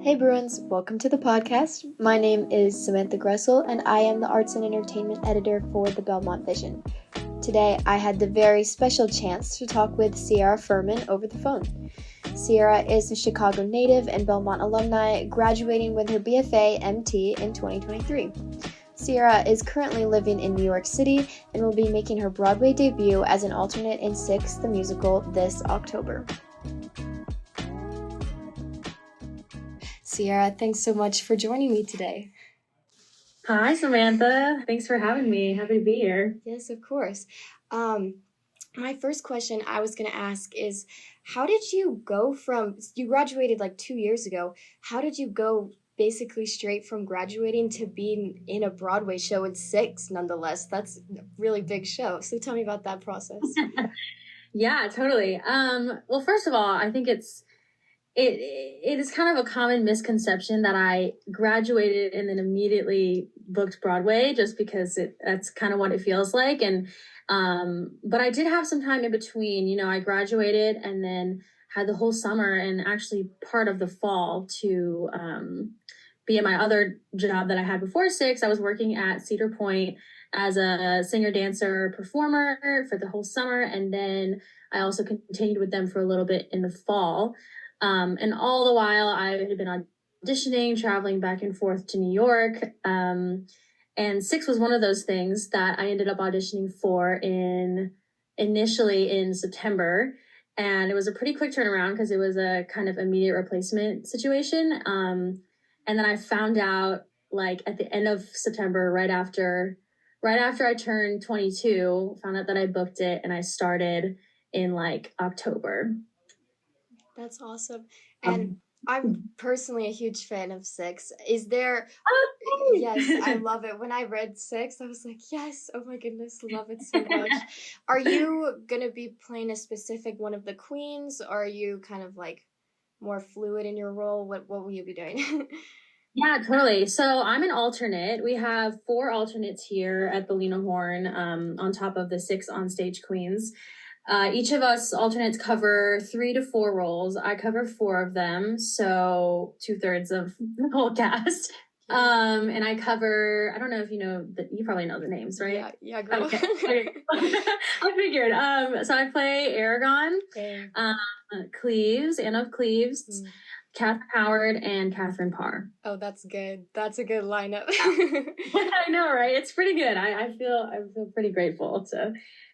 Hey Bruins, welcome to the podcast. My name is Samantha Graessle and I am the Arts and Entertainment Editor for the Belmont Vision. Today I had the very special chance to talk with Sierra Fermin over the phone. Sierra is a Chicago native and Belmont alumni, graduating with her BFA MT in 2023. Sierra is currently living in New York City and will be making her Broadway debut as an alternate in Six, the musical, this October. Sierra, thanks so much for joining me today. Hi, Samantha. Thanks for having me. Happy to be here. Yes, of course. My first question I was going to ask is, how did you go from, you graduated like 2 years ago, how did you go basically straight from graduating to being in a Broadway show in Six, nonetheless? That's a really big show. So tell me about that process. Yeah, totally. Well, first of all, I think it is kind of a common misconception that I graduated and then immediately booked Broadway just because that's kind of what it feels like. And but I did have some time in between. You know, I graduated and then had the whole summer and actually part of the fall to be at my other job that I had before Six. I was working at Cedar Point as a singer, dancer, performer for the whole summer. And then I also continued with them for a little bit in the fall. And all the while I had been auditioning, traveling back and forth to New York. And Six was one of those things that I ended up auditioning for initially in September. And it was a pretty quick turnaround because it was a kind of immediate replacement situation. And then I found out like at the end of September, right after I turned 22, found out that I booked it and I started in like October. That's awesome. And I'm personally a huge fan of Six. Is there... Yes, I love it. When I read Six, I was like, yes, oh my goodness, love it so much. Are you going to be playing a specific one of the queens, or are you kind of like more fluid in your role? What will you be doing? Yeah, totally. So I'm an alternate. We have 4 alternates here at the Lena Horne, on top of the 6 onstage queens. Each of us alternates cover 3 to 4 roles. I cover 4 of them, so 2/3 of the whole cast. And I cover, I don't know if you know, you probably know the names, right? Yeah, girl. Okay. I figured. So I play Aragon, Cleves, Anne of Cleves, Catherine Howard, and Catherine Parr. Oh, that's good. That's a good lineup. I know, right? It's pretty good. I feel pretty grateful to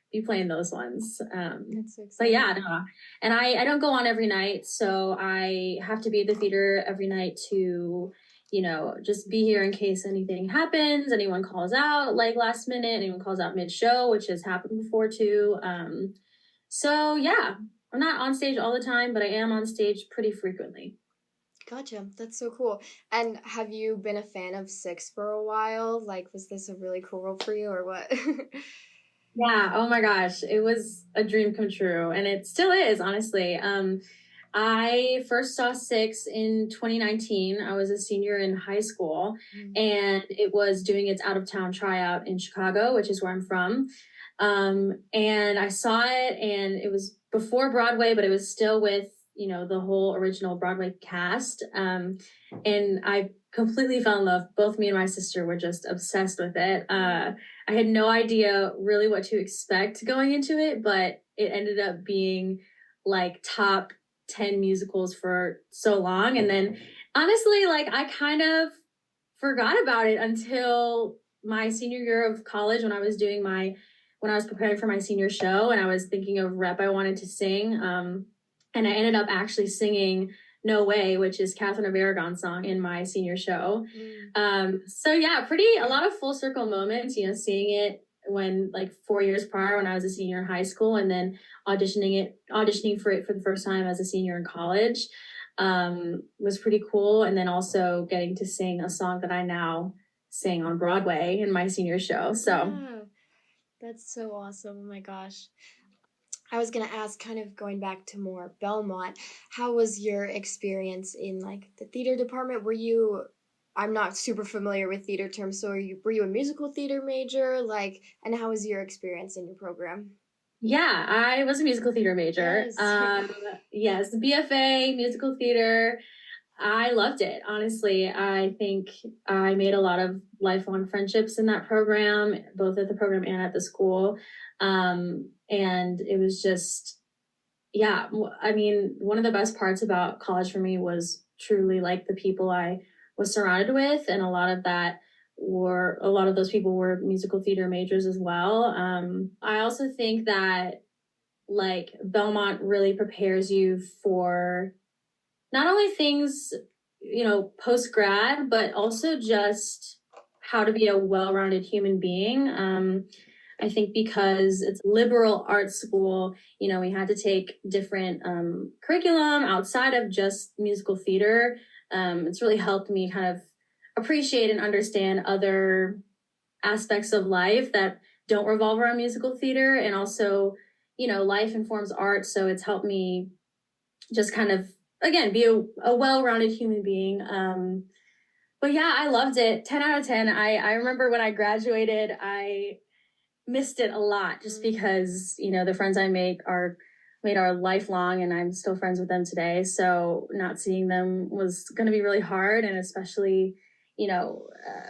be playing those ones. That's so exciting. But yeah, no. And I don't go on every night, so I have to be at the theater every night to, you know, just be here in case anything happens, anyone calls out like last minute, anyone calls out mid-show, which has happened before too. So yeah, I'm not on stage all the time, but I am on stage pretty frequently. Gotcha. That's so cool. And have you been a fan of Six for a while? Like, was this a really cool role for you or what? Yeah. Oh my gosh. It was a dream come true. And it still is, honestly. I first saw Six in 2019. I was a senior in high school and it was doing its out of town tryout in Chicago, which is where I'm from. And I saw it and it was before Broadway, but it was still with, you know, the whole original Broadway cast. And I completely fell in love. Both me and my sister were just obsessed with it. I had no idea really what to expect going into it, but it ended up being like top 10 musicals for so long. And then honestly, like I kind of forgot about it until my senior year of college when I was preparing for my senior show and I was thinking of rep I wanted to sing. And I ended up actually singing No Way, which is Catherine of Aragon's song in my senior show. So yeah, a lot of full circle moments, you know, seeing it when like 4 years prior when I was a senior in high school and then auditioning for it for the first time as a senior in college was pretty cool. And then also getting to sing a song that I now sing on Broadway in my senior show. So yeah, that's so awesome. Oh my gosh. I was going to ask, kind of going back to more Belmont, how was your experience in like the theater department? I'm not super familiar with theater terms, so were you a musical theater major? Like, and how was your experience in your program? Yeah, I was a musical theater major. Yes. Yes, BFA, musical theater. I loved it. Honestly, I think I made a lot of lifelong friendships in that program, both at the program and at the school. And it was just, yeah, I mean, one of the best parts about college for me was truly like the people I was surrounded with. And a lot of those people were musical theater majors as well. I also think that like Belmont really prepares you for not only things, post grad, but also just how to be a well rounded human being. I think because it's liberal arts school, we had to take different curriculum outside of just musical theater. It's really helped me kind of appreciate and understand other aspects of life that don't revolve around musical theater. And also, life informs art. So it's helped me just kind of, again, be a well-rounded human being. But yeah, I loved it. 10 out of 10. I remember when I graduated, I missed it a lot just because, the friends I made are lifelong, and I'm still friends with them today. So not seeing them was going to be really hard. And especially,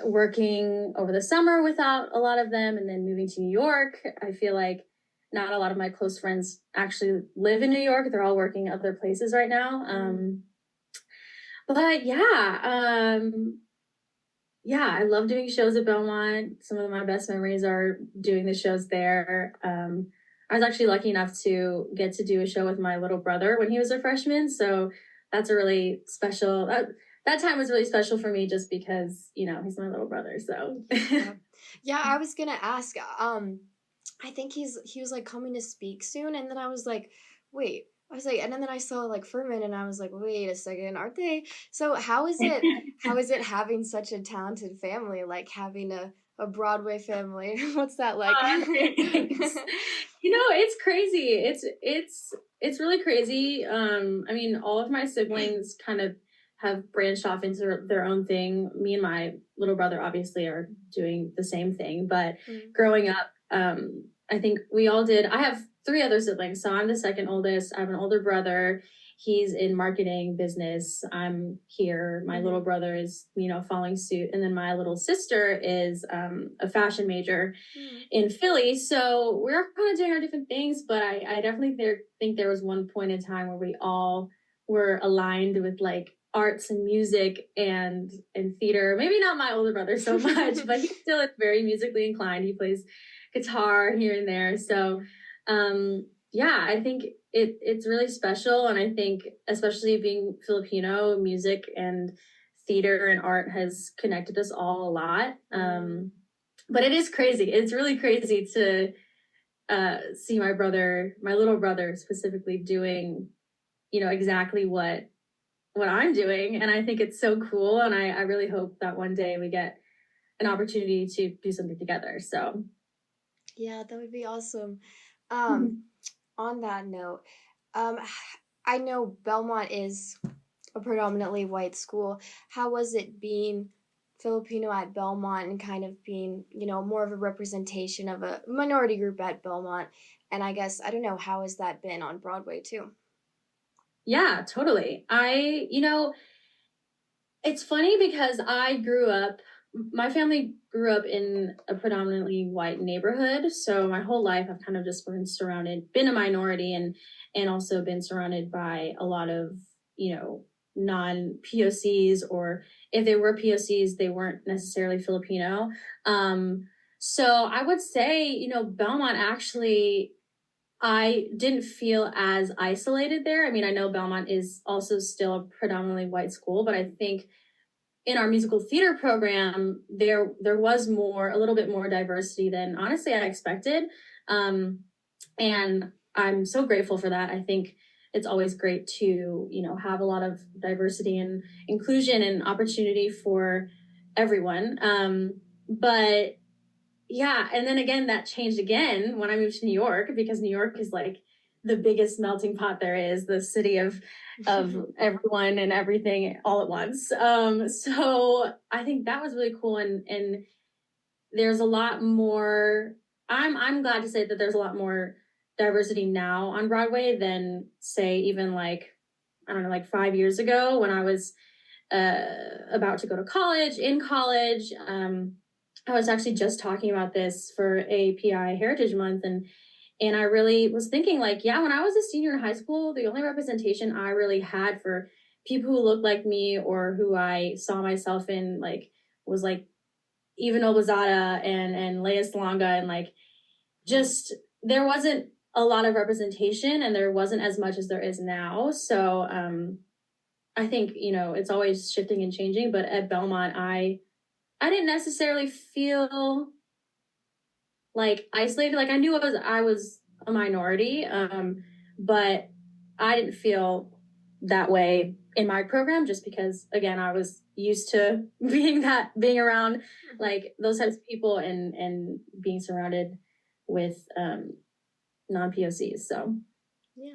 working over the summer without a lot of them and then moving to New York, I feel like not a lot of my close friends actually live in New York. They're all working other places right now. But yeah, I love doing shows at Belmont. Some of my best memories are doing the shows there. I was actually lucky enough to get to do a show with my little brother when he was a freshman. So that's a really special, that time was really special for me just because, he's my little brother. So yeah, I was going to ask, I think he was like coming to speak soon. And then I was like, wait, and then I saw like Fermin and I was like, wait a second, aren't they? So how is it having such a talented family, like having a Broadway family? What's that like? It's crazy. It's really crazy. I mean, all of my siblings kind of have branched off into their own thing. Me and my little brother obviously are doing the same thing, but growing up, I think we all did. I have 3 other siblings, so I'm the second oldest. I have an older brother. He's in marketing business. I'm here. My little brother is, following suit. And then my little sister is a fashion major in Philly. So we're kind of doing our different things, but I definitely think there was one point in time where we all were aligned with like arts and music and theater. Maybe not my older brother so much, but he still is very musically inclined. He plays guitar here and there. So yeah, I think it's really special. And I think especially being Filipino, music and theater and art has connected us all a lot. But it is crazy. It's really crazy to see my little brother specifically doing, exactly what I'm doing. And I think it's so cool. And I really hope that one day we get an opportunity to do something together. So yeah, that would be awesome. On that note, I know Belmont is a predominantly white school. How was it being Filipino at Belmont and kind of being, more of a representation of a minority group at Belmont? And I guess, I don't know, how has that been on Broadway too? Yeah, totally. It's funny because my family grew up in a predominantly white neighborhood. So my whole life I've kind of just been a minority and also been surrounded by a lot of, non-POCs, or if they were POCs, they weren't necessarily Filipino. So I would say, Belmont actually, I didn't feel as isolated there. I mean, I know Belmont is also still a predominantly white school, but I think in our musical theater program, there was a little bit more diversity than honestly I expected. And I'm so grateful for that. I think it's always great to, have a lot of diversity and inclusion and opportunity for everyone. But yeah, and then again, that changed again when I moved to New York, because New York is like the biggest melting pot there is, the city of everyone and everything all at once. So I think that was really cool, and there's a lot more. I'm glad to say that there's a lot more diversity now on Broadway than say even like, I don't know, like 5 years ago when I was about to go to college, in college. I was actually just talking about this for API Heritage Month, and I really was thinking, like, yeah, when I was a senior in high school, the only representation I really had for people who looked like me or who I saw myself in, like, was like Eva Noblezada and Leia Salonga, and like, just there wasn't a lot of representation, and there wasn't as much as there is now. So I think, it's always shifting and changing, but at Belmont, I didn't necessarily feel like isolated. Like, I knew I was a minority, but I didn't feel that way in my program, just because, again, I was used to being around like those types of people and being surrounded with non-POCs. So Yeah,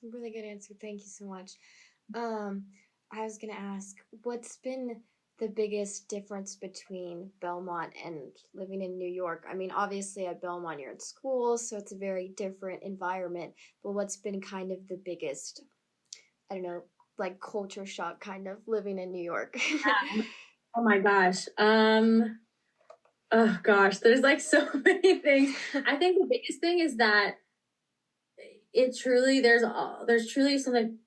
really good answer. Thank you so much. I was gonna ask, what's been the biggest difference between Belmont and living in New York? I mean, obviously at Belmont you're in school, so it's a very different environment, but what's been kind of the biggest, I don't know, like culture shock kind of living in New York? oh my gosh. Oh gosh, there's like so many things. I think the biggest thing is that there's truly something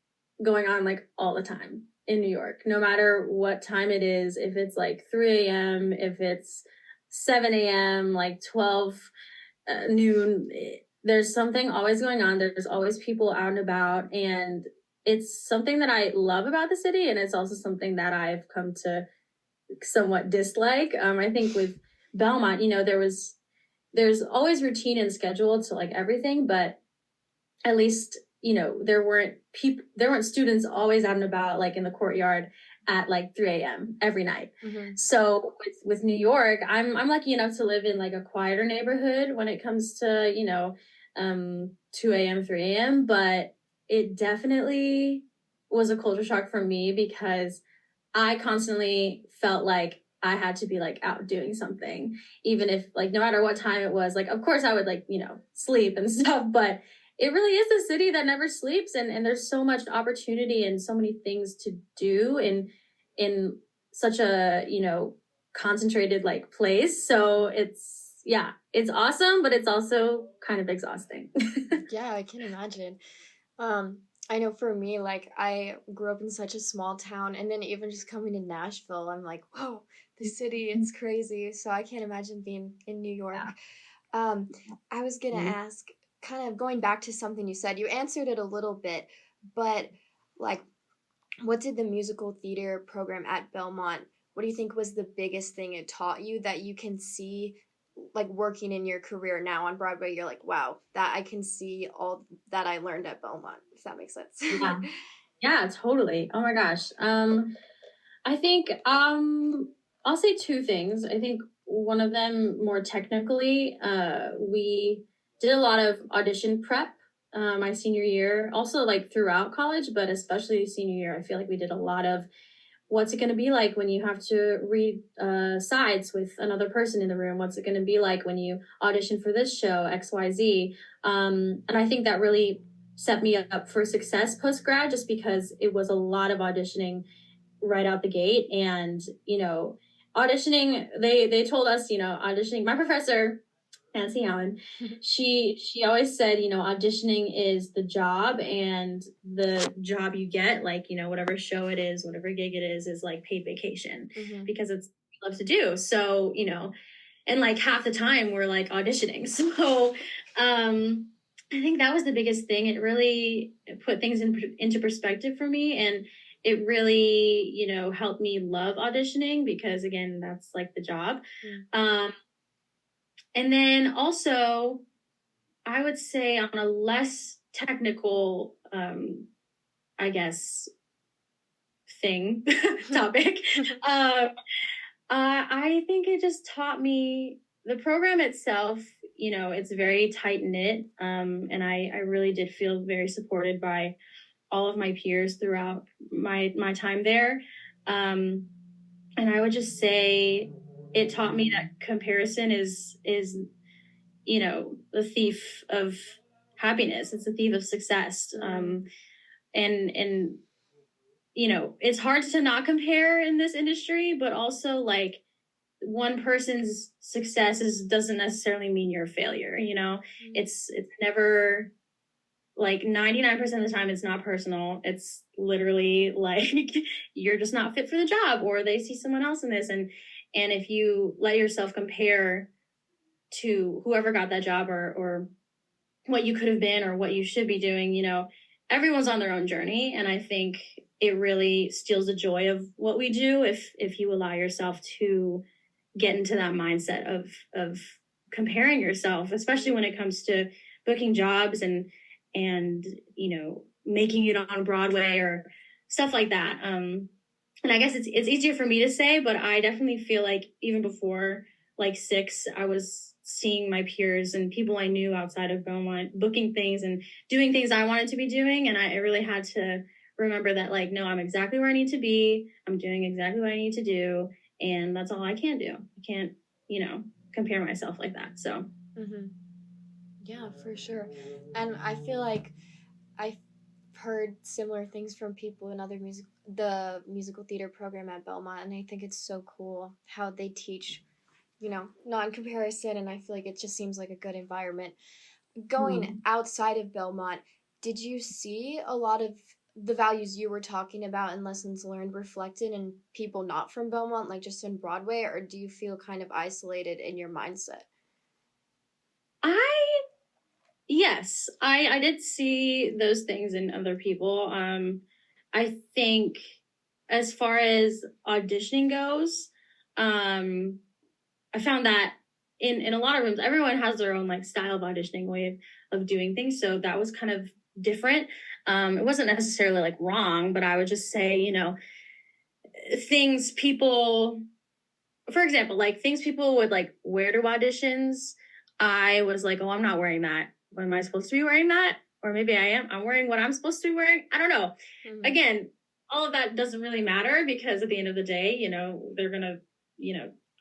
going on like all the time in New York, no matter what time it is. If it's like 3 a.m., if it's 7 a.m., like 12 noon, there's something always going on. There's always people out and about, and it's something that I love about the city, and it's also something that I've come to somewhat dislike. I think with Belmont, there's always routine and schedule to like everything, but at least, there weren't students always out and about like in the courtyard at like 3 a.m. every night. Mm-hmm. So with New York, I'm lucky enough to live in like a quieter neighborhood when it comes to 2 a.m. 3 a.m. But it definitely was a culture shock for me, because I constantly felt like I had to be like out doing something, even if like no matter what time it was. Like, of course I would like, sleep and stuff, but it really is a city that never sleeps, and there's so much opportunity and so many things to do in such a, concentrated like place. So it's awesome, but it's also kind of exhausting. Yeah, I can imagine. I know for me, like I grew up in such a small town, and then even just coming to Nashville, I'm like, whoa, the city, it's crazy. So I can't imagine being in New York. I was gonna ask, kind of going back to something you said, you answered it a little bit, but like, what did the musical theater program at Belmont, what do you think was the biggest thing it taught you that you can see like working in your career now on Broadway? You're like, wow, that I can see all that I learned at Belmont, if that makes sense. Yeah, totally. Oh my gosh. I think I'll say two things. I think one of them more technically, we did a lot of audition prep my senior year, also like throughout college, but especially senior year. I feel like we did a lot of what's it going to be like when you have to read sides with another person in the room? What's it going to be like when you audition for this show, XYZ? And I think that really set me up for success post grad, just because it was a lot of auditioning right out the gate. And auditioning, they told us, auditioning, my professor Nancy Allen, she always said, auditioning is the job, and the job you get, like, whatever show it is, whatever gig it is like paid vacation, because it's love to do. So, and like half the time we're like auditioning. So I think that was the biggest thing. It really put things into perspective for me, and it really, helped me love auditioning, because again, that's like the job. And then also, I would say on a less technical, I guess, topic, I think it just taught me the program itself. It's very tight knit, and I really did feel very supported by all of my peers throughout my time there. And I would just say it taught me that comparison is the thief of happiness. It's a thief of success. And it's hard to not compare in this industry, but also like one person's success doesn't necessarily mean you're a failure. It's never like 99% of the time it's not personal. It's literally like you're just not fit for the job, or they see someone else in this. And if you let yourself compare to whoever got that job, or what you could have been or what you should be doing, everyone's on their own journey. And I think it really steals the joy of what we do if you allow yourself to get into that mindset of comparing yourself, especially when it comes to booking jobs and making it on Broadway or stuff like that. And I guess it's easier for me to say, but I definitely feel like even before like 6, I was seeing my peers and people I knew outside of Belmont booking things and doing things I wanted to be doing. And I really had to remember that, like, no, I'm exactly where I need to be. I'm doing exactly what I need to do. And that's all I can do. I can't, compare myself like that. So. Mm-hmm. Yeah, for sure. And I feel like I've heard similar things from people in the musical theater program at Belmont, and I think it's so cool how they teach, non-comparison, and I feel like it just seems like a good environment. Going outside of Belmont, did you see a lot of the values you were talking about and lessons learned reflected in people not from Belmont, like just in Broadway, or do you feel kind of isolated in your mindset? Yes, I did see those things in other people. I think as far as auditioning goes, I found that in a lot of rooms, everyone has their own like style of auditioning, way of doing things. So that was kind of different. It wasn't necessarily like wrong, but I would just say, things people, for example, like things people would like wear to auditions. I was like, oh, I'm not wearing that. What am I supposed to be wearing that? Or maybe I am. I'm wearing what I'm supposed to be wearing. I don't know. Mm-hmm. Again, all of that doesn't really matter because at the end of the day, they're going to,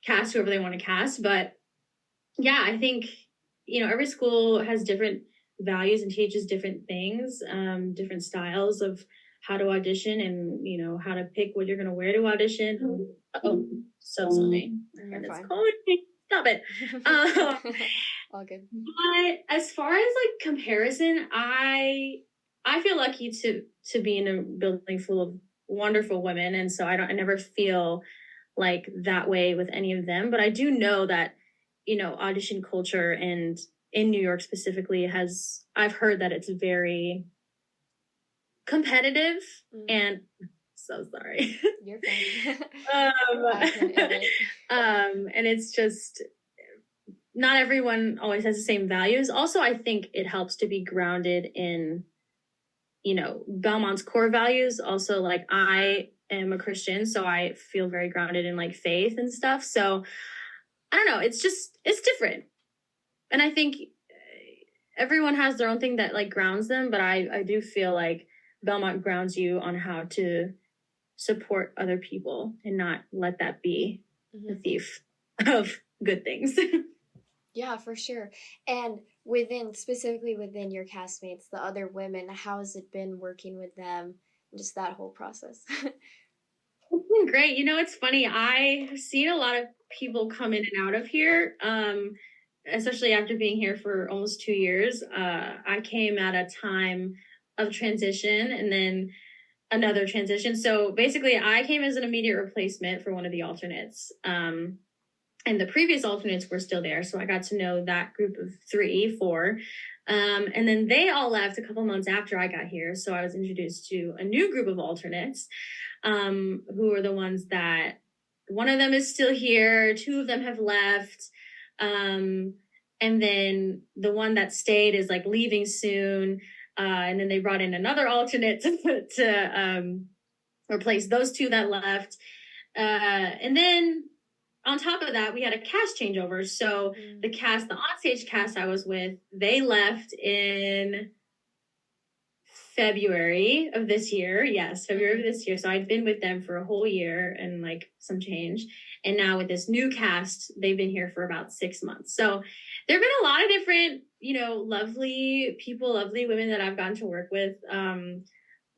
cast whoever they want to cast. But yeah, I think, every school has different values and teaches different things, different styles of how to audition and, how to pick what you're going to wear to audition. Oh, so sorry. You're fine. Stop it. All good. But as far as like comparison, I feel lucky to be in a building full of wonderful women, and so I never feel like that way with any of them. But I do know that audition culture and in New York specifically I've heard that it's very competitive. And so sorry. You're fine. And it's just not everyone always has the same values. Also, I think it helps to be grounded in, Belmont's core values. Also, like I am a Christian, so I feel very grounded in like faith and stuff. So I don't know. It's different. And I think everyone has their own thing that like grounds them. But I do feel like Belmont grounds you on how to support other people and not let that be the thief of good things. Yeah, for sure. And specifically within your castmates, the other women, how has it been working with them? Just that whole process. Great. It's funny. I've seen a lot of people come in and out of here, especially after being here for almost 2 years. I came at a time of transition and then another transition. So basically, I came as an immediate replacement for one of the alternates. And the previous alternates were still there. So I got to know that group of 4. And then they all left a couple months after I got here. So I was introduced to a new group of alternates, who are the ones that one of them is still here. 2 of them have left. And then the one that stayed is like leaving soon. And then they brought in another alternate to replace those 2 that left. And then on top of that, we had a cast changeover. So the onstage cast I was with, they left in February of this year. Yes, February of this year. So I'd been with them for a whole year and like some change. And now with this new cast, they've been here for about 6 months. So there have been a lot of different, lovely people, lovely women that I've gotten to work with.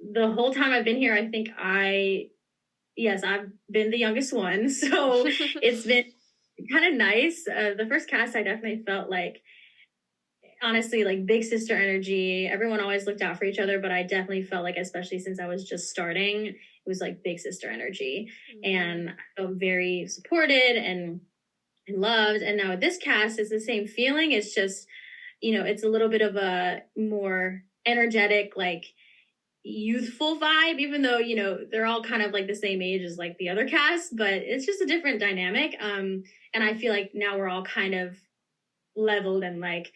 the whole time I've been here, I think yes, I've been the youngest one. So it's been kind of nice. The first cast, I definitely felt like, honestly, like big sister energy. Everyone always looked out for each other, but I definitely felt like, especially since I was just starting, it was like big sister energy. And I felt very supported and loved. And now with this cast, it's the same feeling. It's just, it's a little bit of a more energetic, like youthful vibe, even though, they're all kind of like the same age as like the other cast, but it's just a different dynamic. And I feel like now we're all kind of leveled and like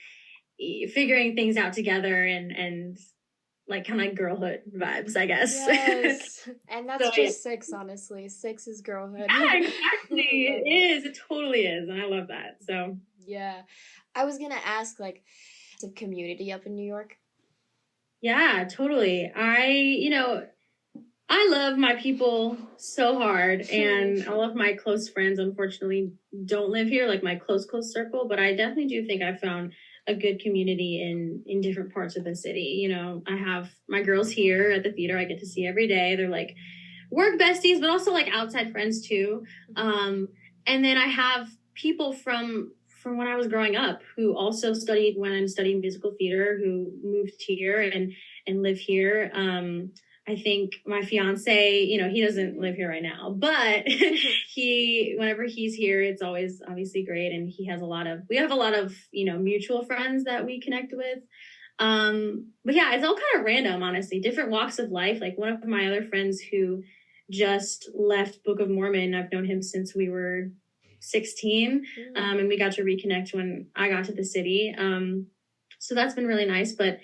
figuring things out together and like kind of like girlhood vibes, I guess. Yes. And that's So, just six, honestly. Six is girlhood. yeah, exactly. It is. It totally is. And I love that. So yeah. I was gonna ask, like, the community up in New York. yeah, totally. I love my people so hard, and all of my close friends, unfortunately, don't live here, like my close circle. But I definitely do think I found a good community in different parts of the city. I have my girls here at the theater I get to see every day. They're like work besties, but also like outside friends too. And then I have people from when I was growing up who also went and studied musical theater, who moved here and live here. I think my fiance, he doesn't live here right now, but whenever he's here, it's always obviously great. And we have a lot of, mutual friends that we connect with. But yeah, it's all kind of random, honestly, different walks of life. Like one of my other friends who just left Book of Mormon, I've known him since we were 16. And we got to reconnect when I got to the city. So that's been really nice. But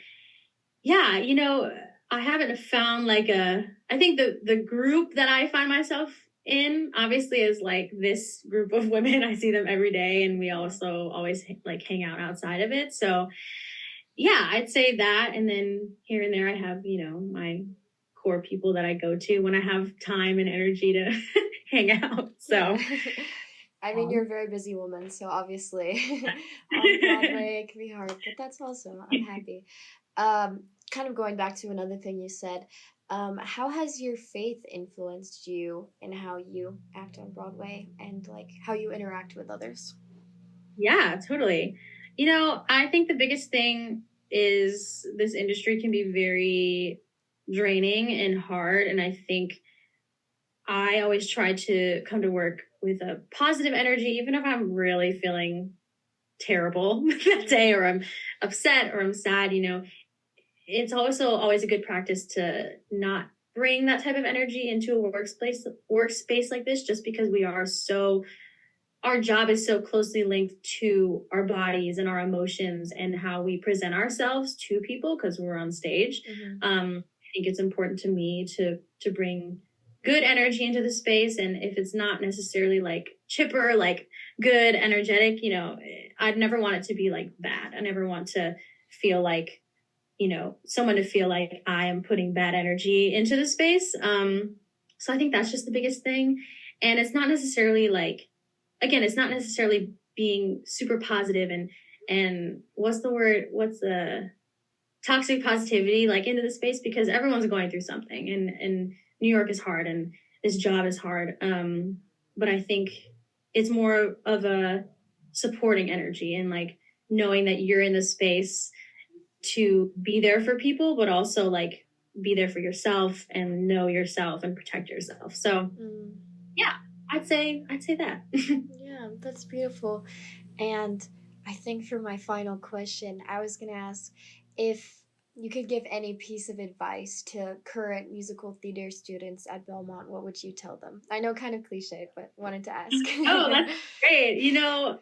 yeah, I haven't found like I think the group that I find myself in obviously is like this group of women. I see them every day, and we also always like hang out outside of it. So yeah, I'd say that. And then here and there I have, my core people that I go to when I have time and energy to hang out. So I mean, you're a very busy woman, so obviously on Broadway it can be hard, but that's awesome. I'm happy. Kind of going back to another thing you said, how has your faith influenced you in how you act on Broadway and like how you interact with others? Yeah, totally. I think the biggest thing is this industry can be very draining and hard. And I think I always try to come to work with a positive energy, even if I'm really feeling terrible that day, or I'm upset or I'm sad. It's also always a good practice to not bring that type of energy into a workspace like this, just because our job is so closely linked to our bodies and our emotions and how we present ourselves to people because we're on stage. I think it's important to me to bring good energy into the space. And if it's not necessarily like chipper, like good, energetic, I'd never want it to be like bad. I never want to feel like, someone to feel like I am putting bad energy into the space. So I think that's just the biggest thing. And it's not necessarily like, again, it's not necessarily being super positive and what's the toxic positivity like into the space, because everyone's going through something, and New York is hard and this job is hard. But I think it's more of a supporting energy and like knowing that you're in the space to be there for people, but also like be there for yourself and know yourself and protect yourself. So yeah, I'd say that. Yeah, that's beautiful. And I think for my final question, I was going to ask if you could give any piece of advice to current musical theater students at Belmont, what would you tell them? I know, kind of cliche, but wanted to ask. Oh, that's great. Oh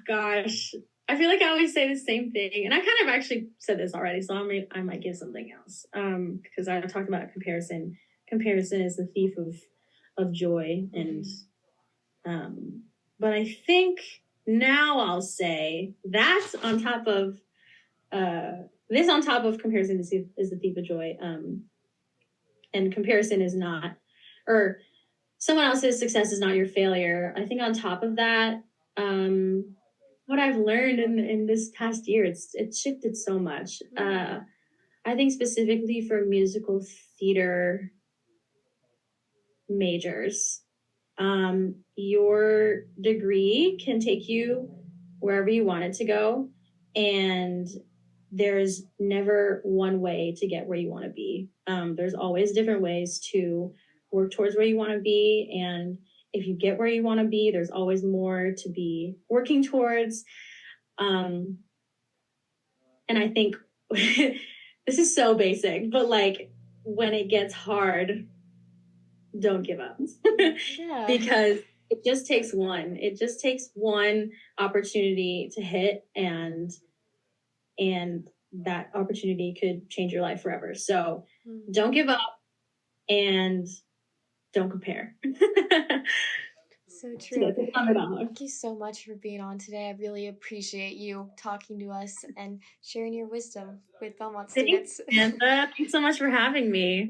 gosh, I feel like I always say the same thing, and I kind of actually said this already, so I might give something else. Because I talked about comparison. Comparison is the thief of joy, and but I think now I'll say that's on top of this on top of comparison is the thief of joy. And comparison is not, or someone else's success is not your failure. I think on top of that, what I've learned in this past year, it's shifted so much. I think specifically for musical theater majors, your degree can take you wherever you want it to go. And there's never one way to get where you want to be. There's always different ways to work towards where you want to be. And if you get where you want to be, there's always more to be working towards. And I think this is so basic, but like when it gets hard, don't give up. Yeah. Because it just takes one. It just takes one opportunity to hit, and that opportunity could change your life forever. So don't give up and don't compare. So true. So Thank you so much for being on today. I really appreciate you talking to us and sharing your wisdom with Belmont students. Thanks, Samantha. Thanks so much for having me.